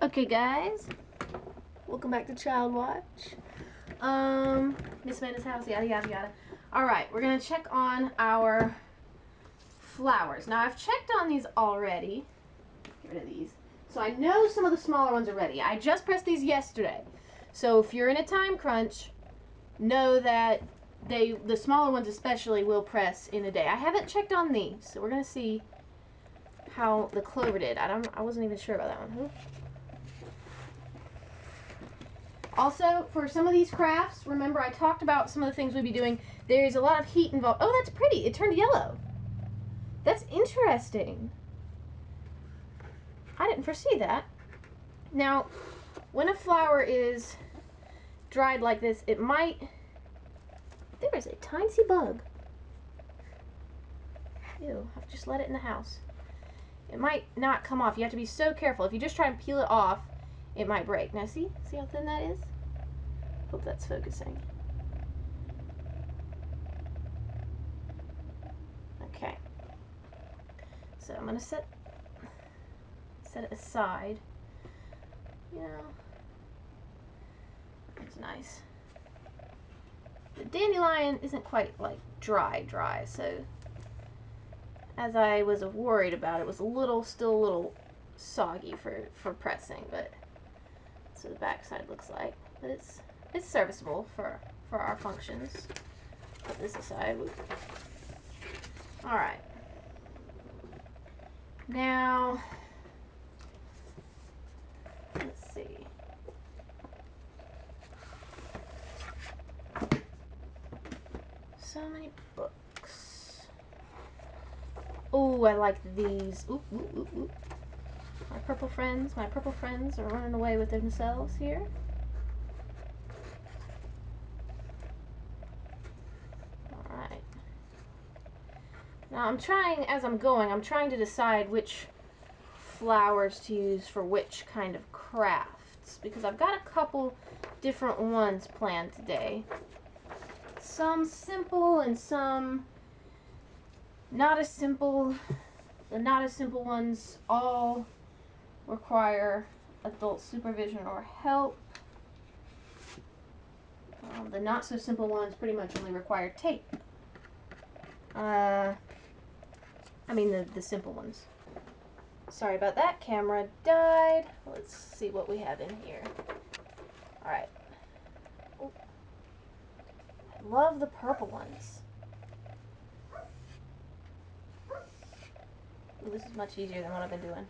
Okay, guys, welcome back to Child Watch. Miss Amanda's house, yada yada yada. Alright, we're gonna check on our flowers. Now, I've checked on these already. Get rid of these. So I know some of the smaller ones are ready. I just pressed these yesterday. So if you're in a time crunch, know that the smaller ones especially will press in a day. I haven't checked on these, so we're gonna see how the clover did. I wasn't even sure about that one. Ooh. Also, for some of these crafts, remember I talked about some of the things we'd be doing. There's a lot of heat involved. Oh, that's pretty. It turned yellow. That's interesting. I didn't foresee that. Now, when a flower is dried like this, it might... There is a tiny bug. Ew, I've just let it in the house. It might not come off. You have to be so careful. If you just try and peel it off, it might break. Now see? See how thin that is? Hope that's focusing. Okay. So I'm gonna set it aside. You know, it's nice. The dandelion isn't quite like dry, so as I was worried about, it was still a little soggy for pressing, but so the back side looks like. But it's serviceable for our functions. Put this aside. All right. Now, let's see. So many books. Oh, I like these. Ooh, ooh, ooh, ooh. My purple friends are running away with themselves here. Alright. Now I'm trying to decide which flowers to use for which kind of crafts, because I've got a couple different ones planned today. Some simple and some not as simple. The not as simple ones all require adult supervision or help. The not so simple ones pretty much only require tape. I mean the simple ones. Sorry about that, camera died. Let's see what we have in here. Alright. I love the purple ones. Ooh, this is much easier than what I've been doing.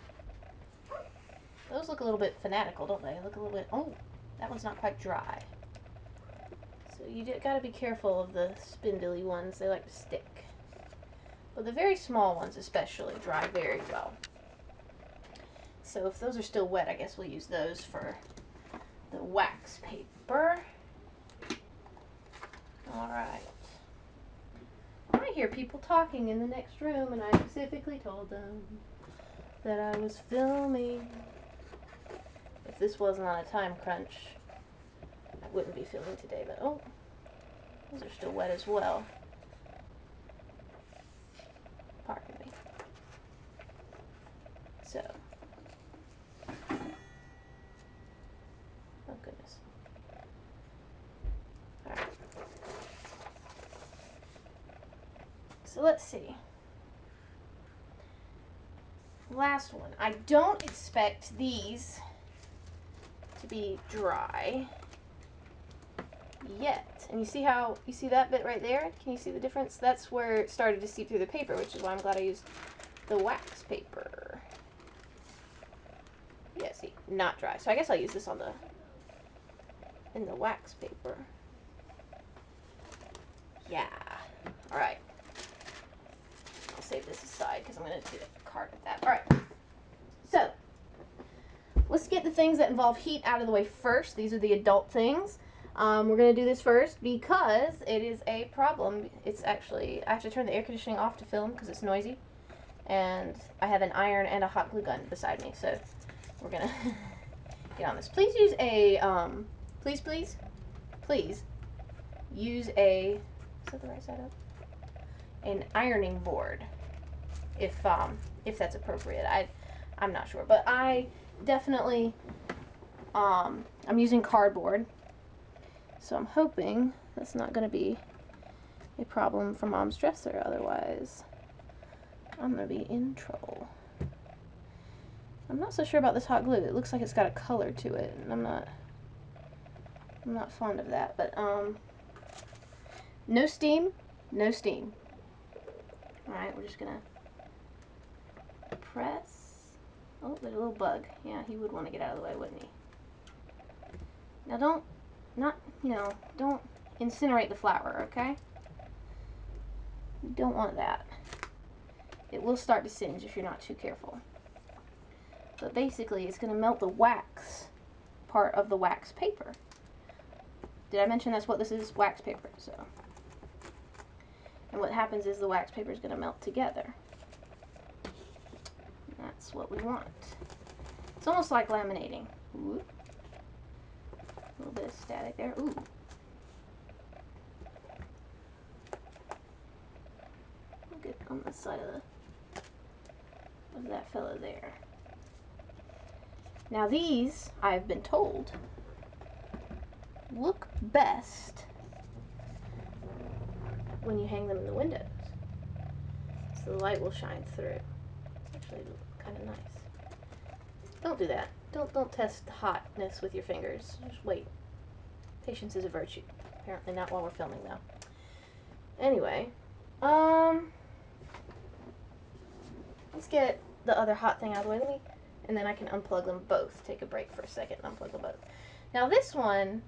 Those look a little bit fanatical, don't they? Look a little bit... Oh, that one's not quite dry. So you gotta be careful of the spindly ones. They like to stick. But the very small ones especially dry very well. So if those are still wet, I guess we'll use those for the wax paper. Alright. I hear people talking in the next room, and I specifically told them that I was filming. If this wasn't on a time crunch, I wouldn't be filming today, but oh, those are still wet as well. Pardon me. So. Oh, goodness. Alright. So let's see. Last one. I don't expect these to be dry yet. And you see that bit right there? Can you see the difference? That's where it started to seep through the paper, which is why I'm glad I used the wax paper. Yeah, see, not dry. So I guess I'll use this in the wax paper. Yeah. Alright. I'll save this aside because I'm going to do a card with that. Alright. So, let's get the things that involve heat out of the way first. These are the adult things. We're going to do this first because it is a problem. It's actually, I have to turn the air conditioning off to film because it's noisy. And I have an iron and a hot glue gun beside me. So, we're going to get on this. Please use a, please use a, is that the right side up? An ironing board, if that's appropriate. I'm not sure, but I definitely I'm using cardboard, so I'm hoping that's not going to be a problem for Mom's dresser. Otherwise, I'm going to be in trouble. I'm not so sure about this hot glue. It looks like it's got a color to it, and I'm not fond of that. But no steam, no steam. All right, we're just gonna press. Oh, there's a little bug. Yeah, he would want to get out of the way, wouldn't he? Now don't incinerate the flour, okay? You don't want that. It will start to singe if you're not too careful. But basically, it's going to melt the wax part of the wax paper. Did I mention that's what this is? Wax paper. So, and what happens is the wax paper is going to melt together. And that's what we want. It's almost like laminating. Ooh. A little bit of static there. Ooh. Look at on the side of that fella there. Now these, I've been told, look best when you hang them in the windows. So the light will shine through. Actually, look kind of nice. Don't do that. Don't test the hotness with your fingers. Just wait. Patience is a virtue. Apparently not while we're filming though. Anyway, let's get the other hot thing out of the way. And then I can unplug them both. Take a break for a second and unplug them both. Now this one,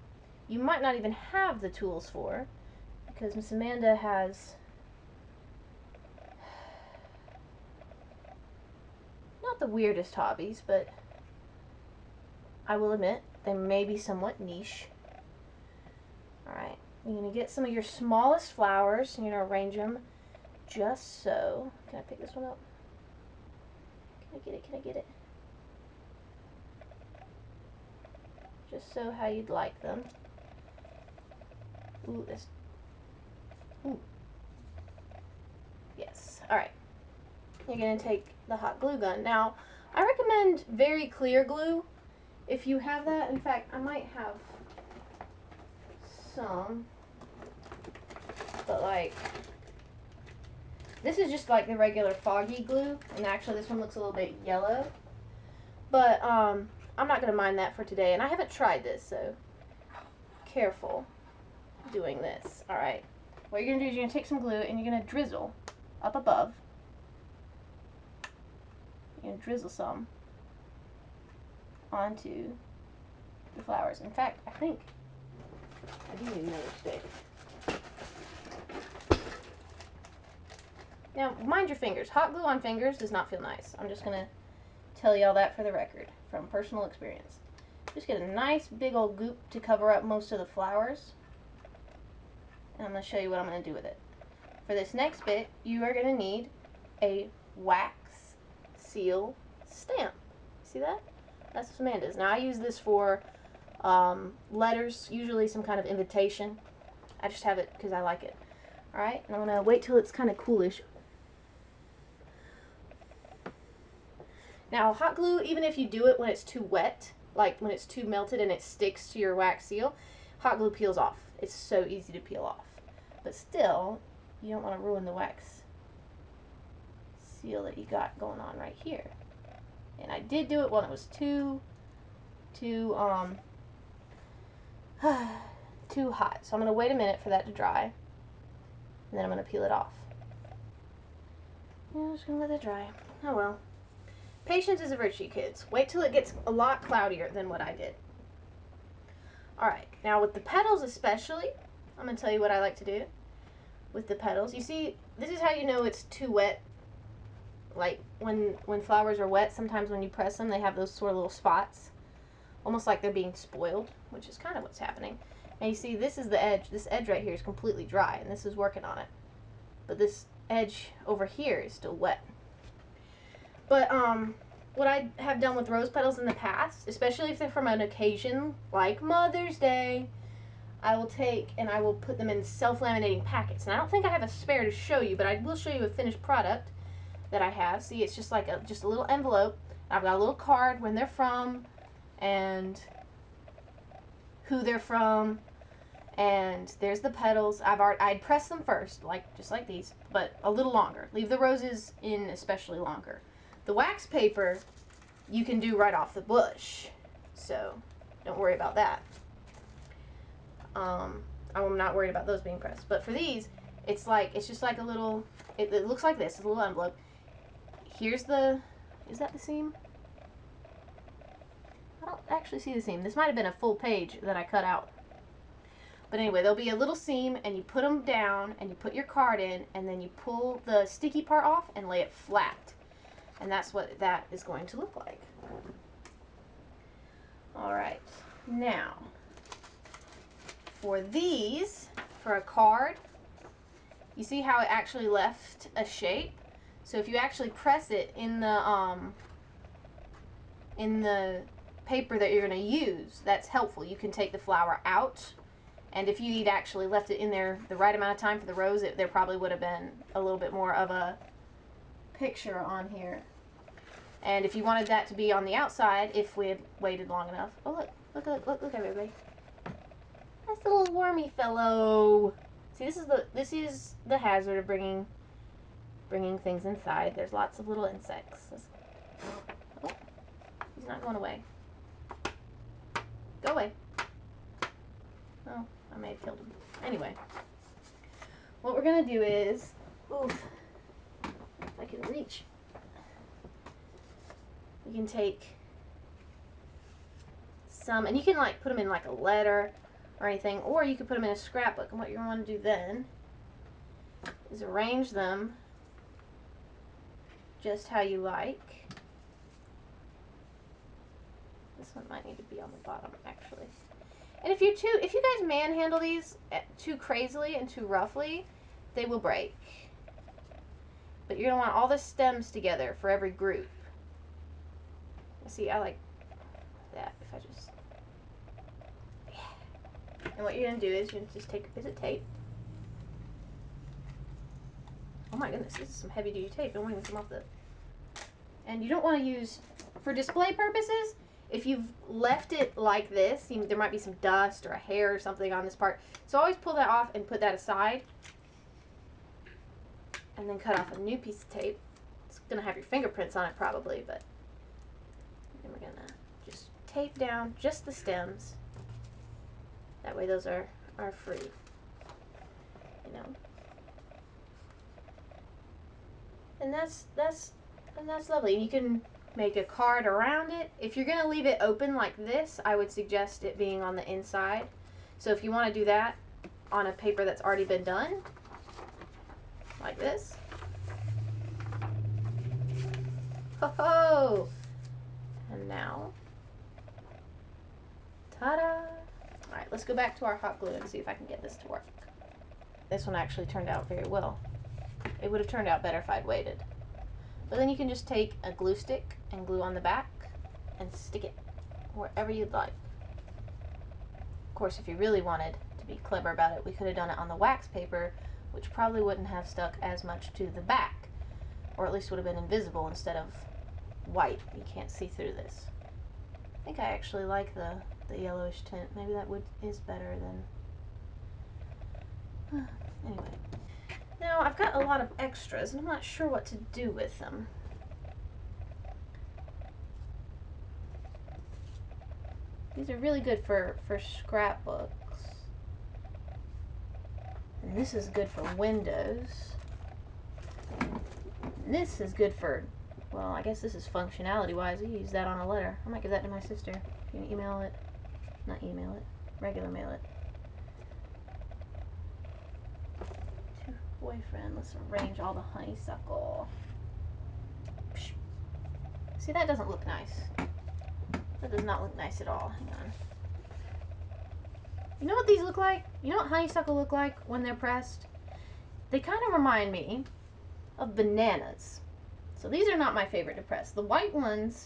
you might not even have the tools for, because Miss Amanda has not the weirdest hobbies, but I will admit they may be somewhat niche. Alright, you're going to get some of your smallest flowers and you're going to arrange them just so. Can I pick this one up? Can I get it? Can I get it? Just so how you'd like them. Ooh, this. Ooh. Yes. Alright. You're going to take the hot glue gun. Now, I recommend very clear glue if you have that. In fact, I might have some. But like, this is just like the regular foggy glue. And actually this one looks a little bit yellow. But I'm not going to mind that for today. And I haven't tried this, so careful doing this. Alright. What you're going to do is you're going to take some glue and you're going to drizzle up above. You're going to drizzle some onto the flowers. In fact, I think I do need another stick. Now, mind your fingers. Hot glue on fingers does not feel nice. I'm just going to tell you all that for the record from personal experience. Just get a nice big old goop to cover up most of the flowers. And I'm going to show you what I'm going to do with it. For this next bit, you are going to need a wax seal stamp. See that? That's what Amanda's. Now I use this for letters, usually some kind of invitation. I just have it because I like it. Alright, and I'm going to wait till it's kind of coolish. Now hot glue, even if you do it when it's too wet, like when it's too melted and it sticks to your wax seal, hot glue peels off. It's so easy to peel off. But still, you don't want to ruin the wax seal that you got going on right here. And I did do it when it was too hot. So I'm going to wait a minute for that to dry. And then I'm going to peel it off. Yeah, I'm just going to let that dry. Oh well. Patience is a virtue, kids. Wait till it gets a lot cloudier than what I did. Alright, now with the petals especially, I'm going to tell you what I like to do with the petals. You see, this is how you know it's too wet. Like when flowers are wet, sometimes when you press them, they have those sort of little spots. Almost like they're being spoiled, which is kind of what's happening. And you see, this is the edge. This edge right here is completely dry, and this is working on it. But this edge over here is still wet. But what I have done with rose petals in the past, especially if they're from an occasion like Mother's Day, I will take and I will put them in self-laminating packets. And I don't think I have a spare to show you, but I will show you a finished product that I have. See, it's just like just a little envelope. I've got a little card when they're from, and who they're from. And there's the petals. I'd press them first, just like these, but a little longer. Leave the roses in especially longer. The wax paper you can do right off the bush, so don't worry about that. I'm not worried about those being pressed. But for these, it's just like a little. It looks like this. It's a little envelope. Here's the. Is that the seam? I don't actually see the seam. This might have been a full page that I cut out. But anyway, there'll be a little seam, and you put them down, and you put your card in, and then you pull the sticky part off and lay it flat. And that's what that is going to look like. All right. Now, for these, for a card, you see how it actually left a shape? So if you actually press it in the paper that you're going to use, that's helpful. You can take the flower out. And if you'd actually left it in there the right amount of time for the rose, there probably would have been a little bit more of a picture on here. And if you wanted that to be on the outside, if we had waited long enough. Oh, look, everybody. Nice little wormy fellow. See, this is the hazard of bringing things inside. There's lots of little insects. Oh, he's not going away. Go away. Oh, I may have killed him. Anyway, what we're going to do is, oof, if I can reach, we can take some, and you can put them in a letter or anything, or you could put them in a scrapbook. And what you're going to want to do then is arrange them just how you like. This one might need to be on the bottom, actually. And if you guys manhandle these too crazily and too roughly, they will break. But you're going to want all the stems together for every group. See, I like that. If I just... Yeah. And what you're going to do is you're going to just take a piece of tape. Oh my goodness, this is some heavy duty tape. Don't even come off the... And you don't want to use... For display purposes, if you've left it like this, there might be some dust or a hair or something on this part. So always pull that off and put that aside. And then cut off a new piece of tape. It's going to have your fingerprints on it probably, but... And we're going to just tape down just the stems. That way those are free. You know. And that's lovely. You can make a card around it. If you're going to leave it open like this, I would suggest it being on the inside. So if you want to do that on a paper that's already been done, like this. Ho ho! And now, ta-da! Alright, let's go back to our hot glue and see if I can get this to work. This one actually turned out very well. It would have turned out better if I'd waited. But then you can just take a glue stick and glue on the back and stick it wherever you'd like. Of course, if you really wanted to be clever about it, we could have done it on the wax paper, which probably wouldn't have stuck as much to the back, or at least would have been invisible instead of white. You can't see through this. I think I actually like the yellowish tint. Maybe that is better than... Anyway. Now, I've got a lot of extras, and I'm not sure what to do with them. These are really good for scrapbooks. And this is good for windows. And this is good for, well, I guess this is functionality-wise. I use that on a letter. I might give that to my sister. You can email it. Not email it. Regular mail it. Boyfriend, let's arrange all the honeysuckle. See, that doesn't look nice. That does not look nice at all. Hang on. You know what these look like? You know what honeysuckle look like when they're pressed? They kind of remind me of bananas. So these are not my favorite to press. The white ones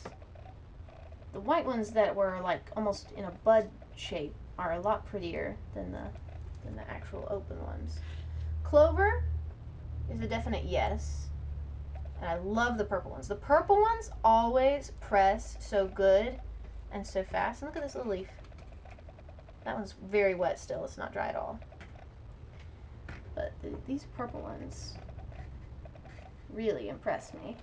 that were almost in a bud shape are a lot prettier than the actual open ones. Clover is a definite yes. And I love the purple ones. The purple ones always press so good and so fast. And look at this little leaf. That one's very wet still. It's not dry at all. But these purple ones really impressed me.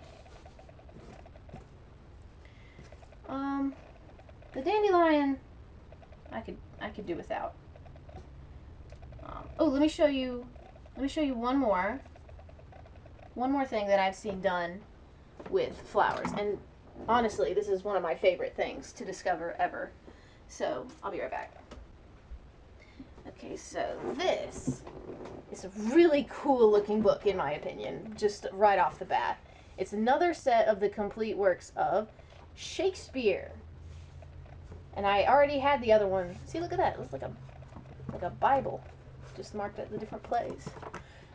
The dandelion, I could do without. Oh, let me show you one more thing that I've seen done with flowers. And honestly, this is one of my favorite things to discover ever. So I'll be right back. Okay, so this is a really cool looking book in my opinion, just right off the bat. It's another set of the complete works of Shakespeare. And I already had the other one. See, look at that. It looks like a Bible, just marked at the different plays.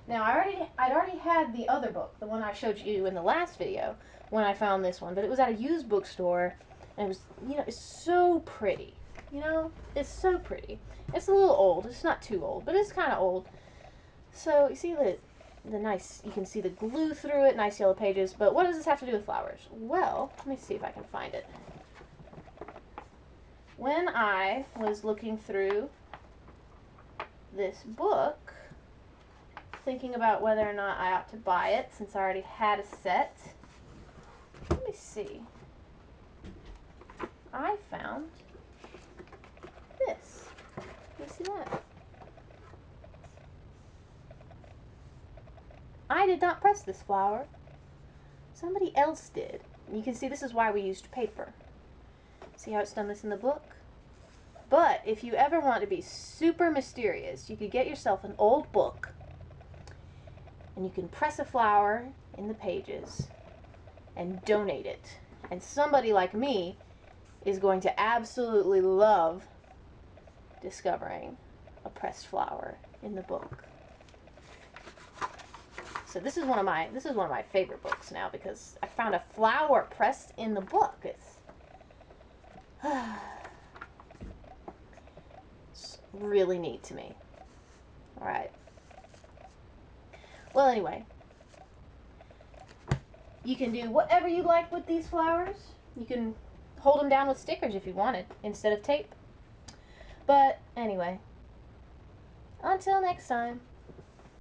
Now, I'd already had the other book, the one I showed you in the last video, when I found this one, but it was at a used bookstore, and it was, it's so pretty. It's so pretty. It's a little old. It's not too old, but it's kind of old. So, you see the nice, you can see the glue through it, nice yellow pages, but what does this have to do with flowers? Well, let me see if I can find it. When I was looking through this book, thinking about whether or not I ought to buy it since I already had a set, let me see. I found this. You see that? I did not press this flower. Somebody else did. You can see this is why we used paper. See how it's done this in the book? But if you ever want to be super mysterious, you could get yourself an old book and you can press a flower in the pages and donate it. And somebody like me is going to absolutely love discovering a pressed flower in the book. So this is one of my favorite books now because I found a flower pressed in the book. It's really neat to me. All right. Well, anyway, you can do whatever you like with these flowers. You can hold them down with stickers if you wanted instead of tape. But anyway, until next time.